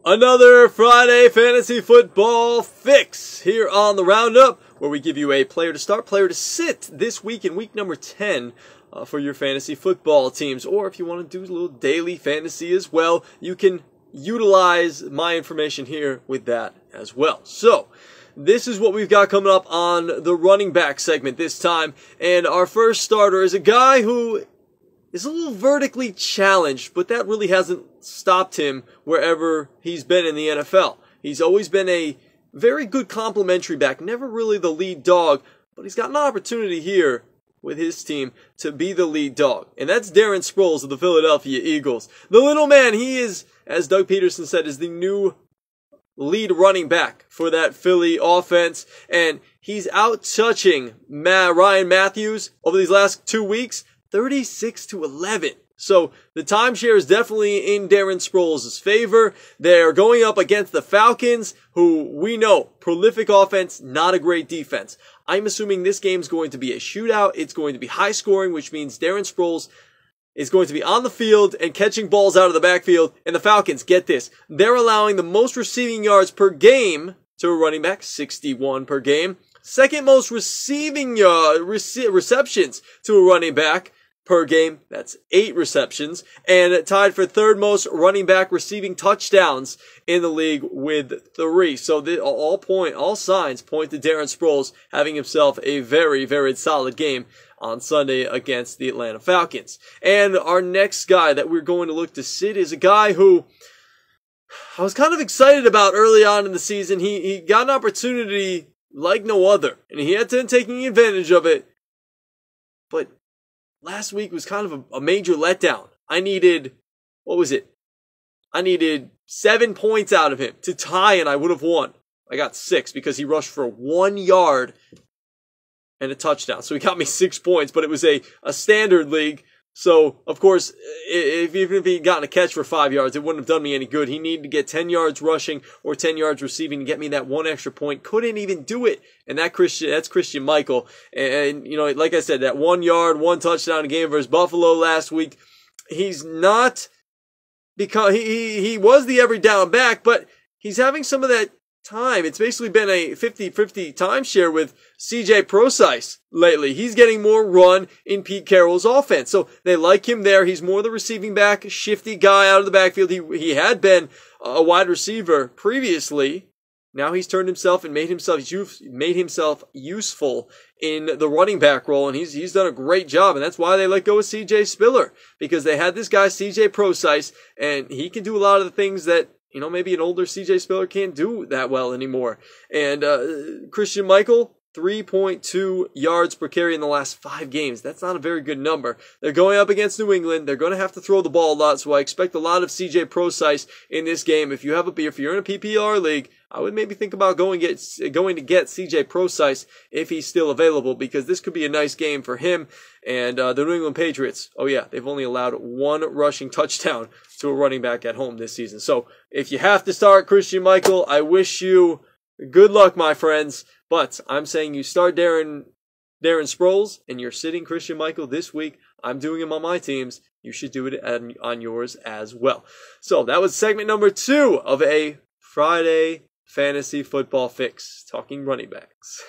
Another Friday Fantasy Football Fix here on the Roundup, where we give you a player to start, player to sit this week in week number 10 for your fantasy football teams. Or if you want to do a little daily fantasy as well, you can utilize my information here with that as well. So, this is what we've got coming up on the running back segment this time. And our first starter is a guy who is a little vertically challenged, but that really hasn't stopped him wherever he's been in the NFL. He's always been a very good complementary back, never really the lead dog, but he's got an opportunity here with his team to be the lead dog. And that's Darren Sproles of the Philadelphia Eagles. The little man, he is, as Doug Peterson said, is the new lead running back for that Philly offense. And he's out-touching Ryan Matthews over these last 2 weeks, 36-11. So the timeshare is definitely in Darren Sproles' favor. They're going up against the Falcons, who we know, prolific offense, not a great defense. I'm assuming this game's going to be a shootout. It's going to be high scoring, which means Darren Sproles is going to be on the field and catching balls out of the backfield. And the Falcons, get this, they're allowing the most receiving yards per game to a running back, 61 per game. Second most receiving receptions to a running back per game, that's 8 receptions, and tied for third most running back receiving touchdowns in the league with 3. So all signs point to Darren Sproles having himself a very, very solid game on Sunday against the Atlanta Falcons. And our next guy that we're going to look to sit is a guy who I was kind of excited about early on in the season. He got an opportunity like no other, and he had been taking advantage of it, but last week was kind of a major letdown. I needed 7 points out of him to tie, and I would have won. I got 6 because he rushed for 1 yard and a touchdown. So he got me 6 points, but it was a standard league. So, of course, even if he had gotten a catch for 5 yards, it wouldn't have done me any good. He needed to get 10 yards rushing or 10 yards receiving to get me that 1 extra point. Couldn't even do it. And that's Christian Michael. And, you know, like I said, that 1 yard, 1 touchdown game versus Buffalo last week. He's not, because he was the every down back, but he's having some of that time. It's basically been a 50-50 timeshare with CJ Prosise lately. He's getting more run in Pete Carroll's offense. So they like him there. He's more the receiving back, shifty guy out of the backfield. He had been a wide receiver previously. Now he's turned himself and made himself useful in the running back role, and he's done a great job, and that's why they let go of CJ Spiller, because they had this guy CJ Prosise, and he can do a lot of the things that, you know, maybe an older CJ Spiller can't do that well anymore. And Christian Michael, 3.2 yards per carry in the last 5 games. That's not a very good number. They're going up against New England. They're going to have to throw the ball a lot, so I expect a lot of CJ Prosise in this game. If you're in a PPR league, I would maybe think about going to get CJ Prosise if he's still available, because this could be a nice game for him. And the New England Patriots, oh yeah, they've only allowed 1 rushing touchdown to a running back at home this season. So if you have to start Christian Michael, I wish you good luck, my friends. But I'm saying you start Darren Sproles and you're sitting Christian Michael this week. I'm doing him on my teams. You should do it on yours as well. So that was segment number 2 of a Friday Fantasy Football Fix, talking running backs.